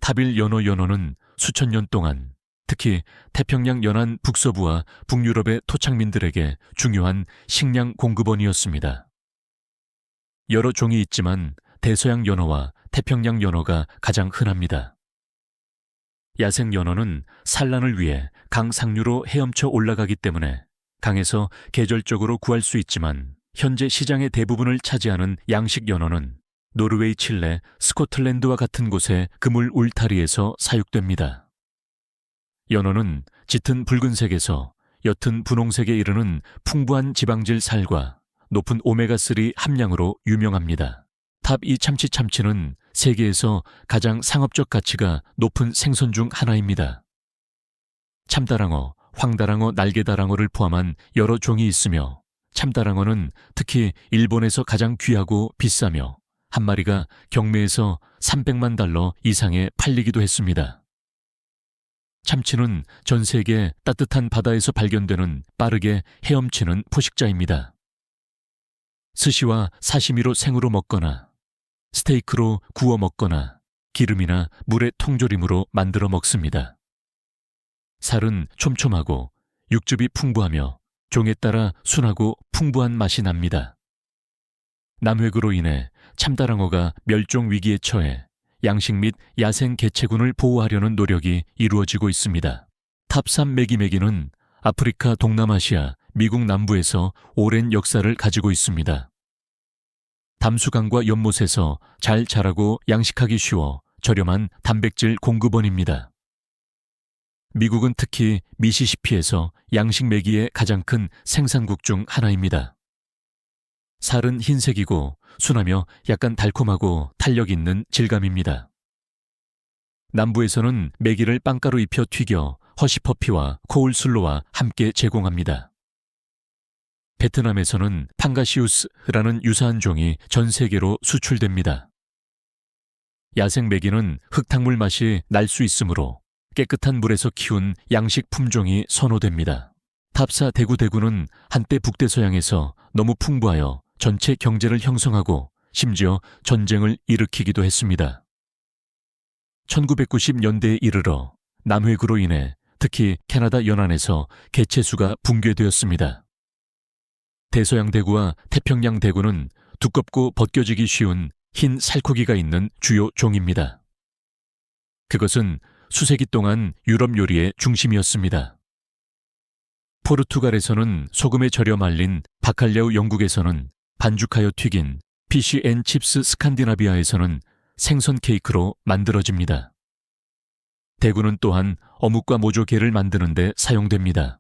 탑일 연어는 수천 년 동안 특히 태평양 연안 북서부와 북유럽의 토착민들에게 중요한 식량 공급원이었습니다. 여러 종이 있지만 대서양 연어와 태평양 연어가 가장 흔합니다. 야생 연어는 산란을 위해 강 상류로 헤엄쳐 올라가기 때문에 강에서 계절적으로 구할 수 있지만 현재 시장의 대부분을 차지하는 양식 연어는 노르웨이, 칠레, 스코틀랜드와 같은 곳의 그물 울타리에서 사육됩니다. 연어는 짙은 붉은색에서 옅은 분홍색에 이르는 풍부한 지방질 살과 높은 오메가3 함량으로 유명합니다. 탑 이 참치는 세계에서 가장 상업적 가치가 높은 생선 중 하나입니다. 참다랑어, 황다랑어, 날개다랑어를 포함한 여러 종이 있으며 참다랑어는 특히 일본에서 가장 귀하고 비싸며 한 마리가 경매에서 300만 달러 이상에 팔리기도 했습니다. 참치는 전 세계 따뜻한 바다에서 발견되는 빠르게 헤엄치는 포식자입니다. 스시와 사시미로 생으로 먹거나 스테이크로 구워 먹거나 기름이나 물의 통조림으로 만들어 먹습니다. 살은 촘촘하고 육즙이 풍부하며 종에 따라 순하고 풍부한 맛이 납니다. 남획으로 인해 참다랑어가 멸종 위기에 처해 양식 및 야생 개체군을 보호하려는 노력이 이루어지고 있습니다. 탑3 메기메기는 아프리카, 동남아시아, 미국 남부에서 오랜 역사를 가지고 있습니다. 담수강과 연못에서 잘 자라고 양식하기 쉬워 저렴한 단백질 공급원입니다. 미국은 특히 미시시피에서 양식 메기의 가장 큰 생산국 중 하나입니다. 살은 흰색이고 순하며 약간 달콤하고 탄력 있는 질감입니다. 남부에서는 메기를 빵가루 입혀 튀겨 허시퍼피와 코울슬로와 함께 제공합니다. 베트남에서는 팡가시우스라는 유사한 종이 전 세계로 수출됩니다. 야생 메기는 흙탕물 맛이 날 수 있으므로 깨끗한 물에서 키운 양식 품종이 선호됩니다. 탑4 대구는 한때 북대서양에서 너무 풍부하여 전체 경제를 형성하고 심지어 전쟁을 일으키기도 했습니다. 1990년대에 이르러 남획으로 인해 특히 캐나다 연안에서 개체수가 붕괴되었습니다. 대서양 대구와 태평양 대구는 두껍고 벗겨지기 쉬운 흰 살코기가 있는 주요 종입니다. 그것은 수세기 동안 유럽 요리의 중심이었습니다. 포르투갈에서는 소금에 절여 말린 바칼레우, 영국에서는 반죽하여 튀긴 피쉬앤칩스, 스칸디나비아에서는 생선 케이크로 만들어집니다. 대구는 또한 어묵과 모조개를 만드는 데 사용됩니다.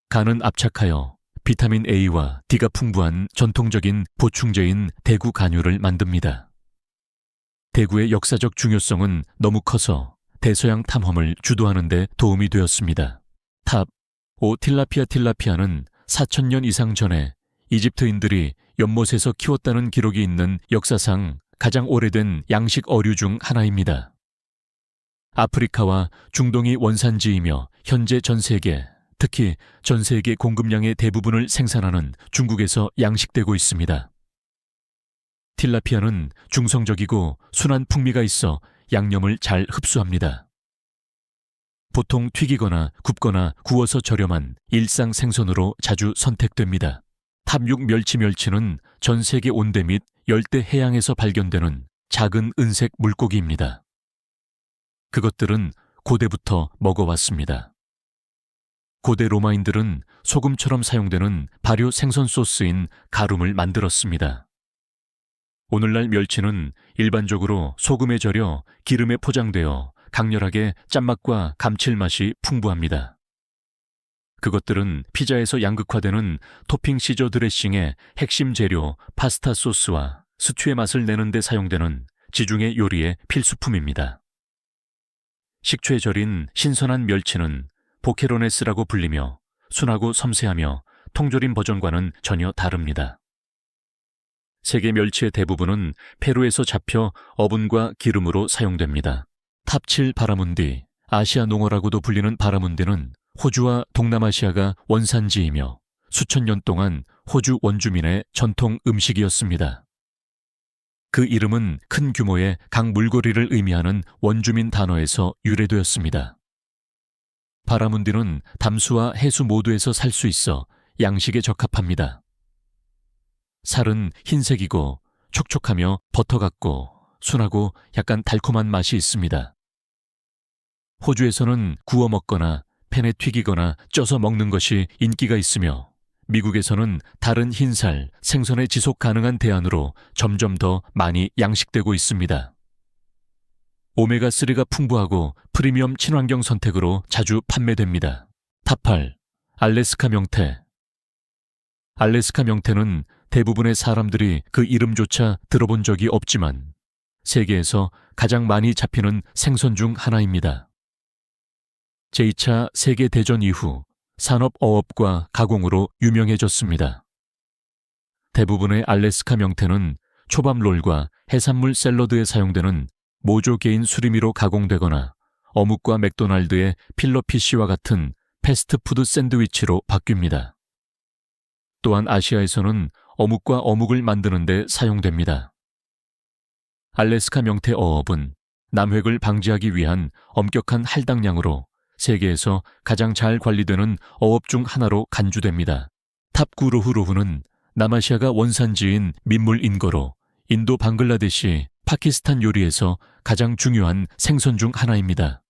간은 압착하여 비타민 A와 D가 풍부한 전통적인 보충제인 대구 간유를 만듭니다. 대구의 역사적 중요성은 너무 커서 대서양 탐험을 주도하는 데 도움이 되었습니다. 탑 5 til라피아는 4,000년 이상 전에 이집트인들이 연못에서 키웠다는 기록이 있는 역사상 가장 오래된 양식 어류 중 하나입니다. 아프리카와 중동이 원산지이며 현재 전 세계, 특히 전 세계 공급량의 대부분을 생산하는 중국에서 양식되고 있습니다. 틸라피아는 중성적이고 순한 풍미가 있어 양념을 잘 흡수합니다. 보통 튀기거나 굽거나 구워서 저렴한 일상 생선으로 자주 선택됩니다. 탑6 멸치는 전 세계 온대 및 열대 해양에서 발견되는 작은 은색 물고기입니다. 그것들은 고대부터 먹어왔습니다. 고대 로마인들은 소금처럼 사용되는 발효 생선 소스인 가룸을 만들었습니다. 오늘날 멸치는 일반적으로 소금에 절여 기름에 포장되어 강렬하게 짠맛과 감칠맛이 풍부합니다. 그것들은 피자에서 양극화되는 토핑 시저 드레싱의 핵심 재료 파스타 소스와 스튜의 맛을 내는 데 사용되는 지중해 요리의 필수품입니다. 식초에 절인 신선한 멸치는 보케로네스라고 불리며 순하고 섬세하며 통조림 버전과는 전혀 다릅니다. 세계 멸치의 대부분은 페루에서 잡혀 어분과 기름으로 사용됩니다. 탑7 바라문디, 아시아 농어라고도 불리는 바라문디는 호주와 동남아시아가 원산지이며 수천 년 동안 호주 원주민의 전통 음식이었습니다. 그 이름은 큰 규모의 강 물고리를 의미하는 원주민 단어에서 유래되었습니다. 바라문디는 담수와 해수 모두에서 살 수 있어 양식에 적합합니다. 살은 흰색이고 촉촉하며 버터 같고 순하고 약간 달콤한 맛이 있습니다. 호주에서는 구워 먹거나 팬에 튀기거나 쪄서 먹는 것이 인기가 있으며 미국에서는 다른 흰살, 생선의 지속 가능한 대안으로 점점 더 많이 양식되고 있습니다. 오메가3가 풍부하고 프리미엄 친환경 선택으로 자주 판매됩니다. 탑8. 알래스카 명태. 알래스카 명태는 대부분의 사람들이 그 이름조차 들어본 적이 없지만 세계에서 가장 많이 잡히는 생선 중 하나입니다. 제2차 세계대전 이후 산업어업과 가공으로 유명해졌습니다. 대부분의 알래스카 명태는 초밥롤과 해산물 샐러드에 사용되는 모조개인 수리미로 가공되거나 어묵과 맥도날드의 필러피쉬와 같은 패스트푸드 샌드위치로 바뀝니다. 또한 아시아에서는 어묵과 어묵을 만드는 데 사용됩니다. 알래스카 명태 어업은 남획을 방지하기 위한 엄격한 할당량으로 세계에서 가장 잘 관리되는 어업 중 하나로 간주됩니다. 탑구로후로후는 남아시아가 원산지인 민물 인거로 인도 방글라데시, 파키스탄 요리에서 가장 중요한 생선 중 하나입니다.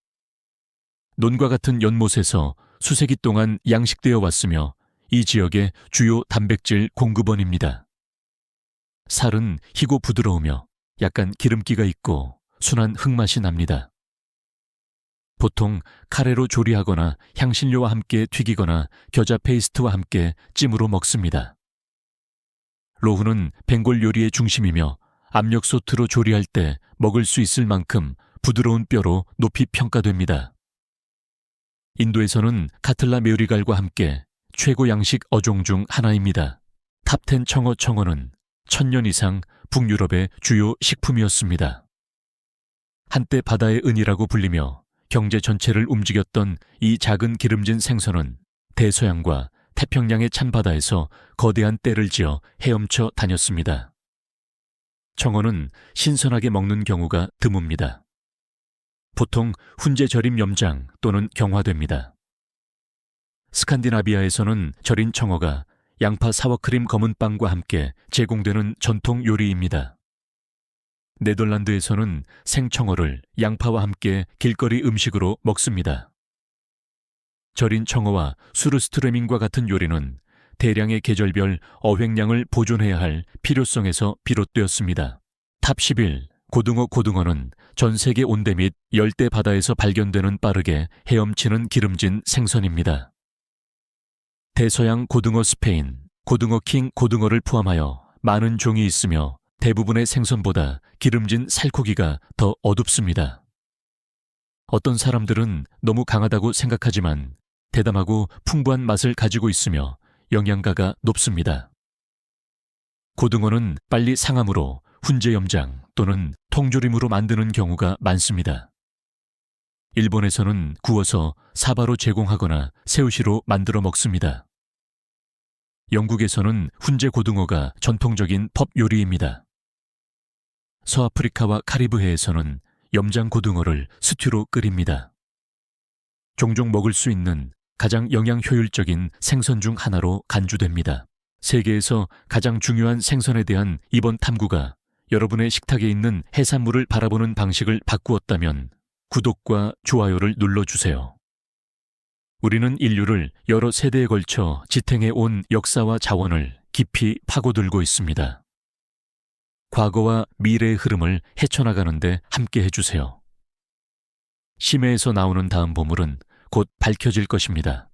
논과 같은 연못에서 수세기 동안 양식되어 왔으며 이 지역의 주요 단백질 공급원입니다. 살은 희고 부드러우며 약간 기름기가 있고 순한 흙맛이 납니다. 보통 카레로 조리하거나 향신료와 함께 튀기거나 겨자 페이스트와 함께 찜으로 먹습니다. 로후는 벵골 요리의 중심이며 압력솥으로 조리할 때 먹을 수 있을 만큼 부드러운 뼈로 높이 평가됩니다. 인도에서는 카틀라 메오리갈과 함께 최고 양식 어종 중 하나입니다. 탑10 청어는 1000년 이상 북유럽의 주요 식품이었습니다. 한때 바다의 은이라고 불리며 경제 전체를 움직였던 이 작은 기름진 생선은 대서양과 태평양의 찬바다에서 거대한 떼를 지어 헤엄쳐 다녔습니다. 청어는 신선하게 먹는 경우가 드뭅니다. 보통 훈제 절임 염장 또는 경화됩니다. 스칸디나비아에서는 절인 청어가 양파 사워크림 검은 빵과 함께 제공되는 전통 요리입니다. 네덜란드에서는 생청어를 양파와 함께 길거리 음식으로 먹습니다. 절인 청어와 수르스트레밍과 같은 요리는 대량의 계절별 어획량을 보존해야 할 필요성에서 비롯되었습니다. 탑11 고등어는 전 세계 온대 및 열대 바다에서 발견되는 빠르게 헤엄치는 기름진 생선입니다. 대서양 고등어 스페인, 고등어 킹 고등어를 포함하여 많은 종이 있으며 대부분의 생선보다 기름진 살코기가 더 어둡습니다. 어떤 사람들은 너무 강하다고 생각하지만 대담하고 풍부한 맛을 가지고 있으며 영양가가 높습니다. 고등어는 빨리 상함으로 훈제 염장 또는 통조림으로 만드는 경우가 많습니다. 일본에서는 구워서 사바로 제공하거나 새우시로 만들어 먹습니다. 영국에서는 훈제 고등어가 전통적인 펍 요리입니다. 서아프리카와 카리브해에서는 염장 고등어를 스튜로 끓입니다. 종종 먹을 수 있는 가장 영양 효율적인 생선 중 하나로 간주됩니다. 세계에서 가장 중요한 생선에 대한 이번 탐구가 여러분의 식탁에 있는 해산물을 바라보는 방식을 바꾸었다면 구독과 좋아요를 눌러주세요. 우리는 인류를 여러 세대에 걸쳐 지탱해 온 역사와 자원을 깊이 파고들고 있습니다. 과거와 미래의 흐름을 헤쳐나가는데 함께 해주세요. 심해에서 나오는 다음 보물은 곧 밝혀질 것입니다.